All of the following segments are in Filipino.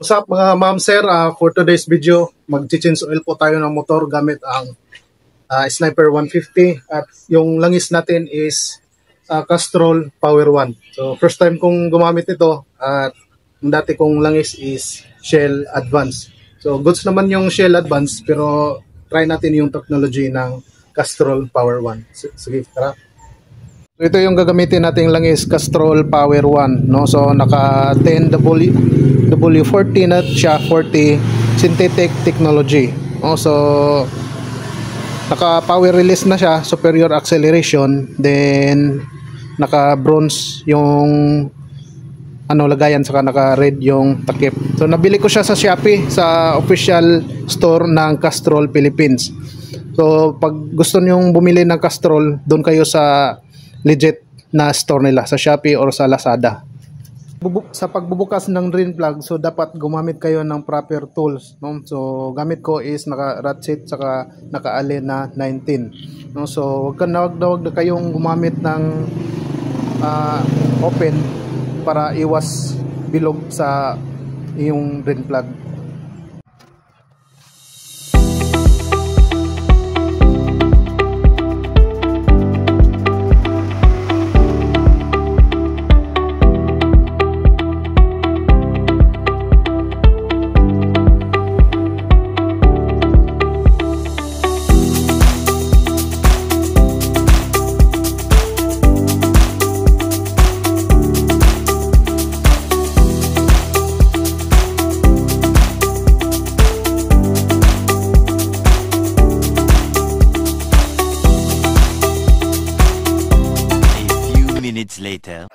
What's up mga ma'am sir, for today's video, mag-change oil po tayo ng motor gamit ang Sniper 150 at yung langis natin is Castrol Power 1. So first time kong gumamit ito at yung dati kong langis is Shell Advance. So goods naman yung Shell Advance pero try natin yung technology ng Castrol Power 1. Sige, tara. So ito yung gagamitin nating langis Castrol Power 1, no? So naka 10 W40 na siya, 40 synthetic technology. So naka power release na siya, superior acceleration, then naka bronze yung lagayan, saka naka red yung takip. So nabili ko siya sa Shopee, sa official store ng Castrol Philippines. So pag gusto niyong bumili ng Castrol, doon kayo sa legit na store nila sa Shopee or sa Lazada. Sa pagbubukas ng drain plug, so dapat gumamit kayo ng proper tools, no? So gamit ko is naka ratchet saka naka allen na 19, no? So wag na kayong gumamit ng open para iwas bilog sa iyong drain plug. Later.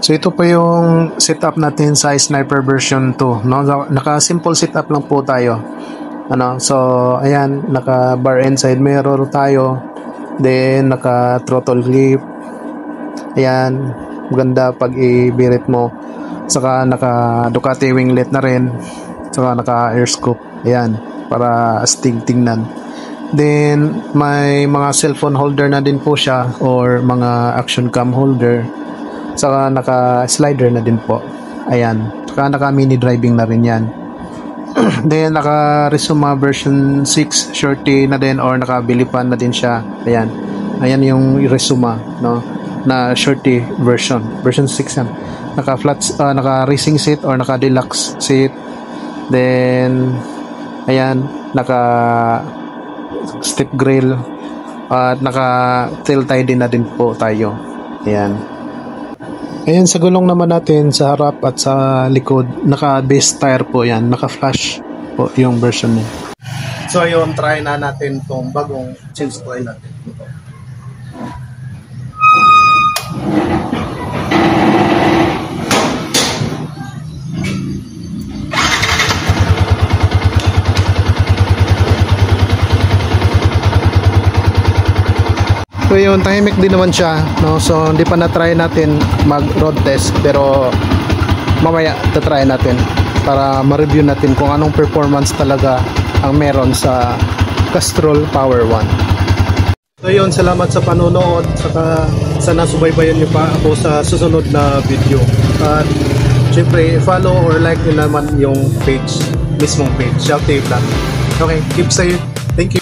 So ito po yung setup natin sa Sniper version 2, no? Naka-simple setup lang po tayo. So ayan, naka bar end side mirror tayo. Then naka throttle clip. Ayan, maganda pag i-birit mo. Saka naka Ducati winglet na rin. Saka naka air scoop. Ayan, para astig tingnan. Then may mga cellphone holder na din po siya or mga action cam holder. Saka naka slider na din po. Ayan, saka naka mini driving na rin yan. Then naka Rizoma version 6 shorty na din or naka Bilipan na din siya. Ayan, ayan yung Rizoma, no, na shorty version 6 yan. Naka flat, naka racing seat or naka deluxe seat. Then ayan, naka step grill at naka tail tie din na din po tayo. Ayan. Ayan, sa gulong naman natin sa harap at sa likod, naka-base tire po yan, naka-flash po yung version niya. So yun, try na natin itong bagong change oil natin. So yun, tahimik din naman siya, no? So hindi pa na-try natin mag-road test, pero mamaya ta-try natin para ma-review natin kung anong performance talaga ang meron sa Castrol Power 1. So yun, salamat sa panonood, saka sana subaybayan niyo pa ako sa susunod na video. At syempre, follow or like nyo naman yung page, mismong page, Shouty Vlog. Okay, keep safe. Thank you.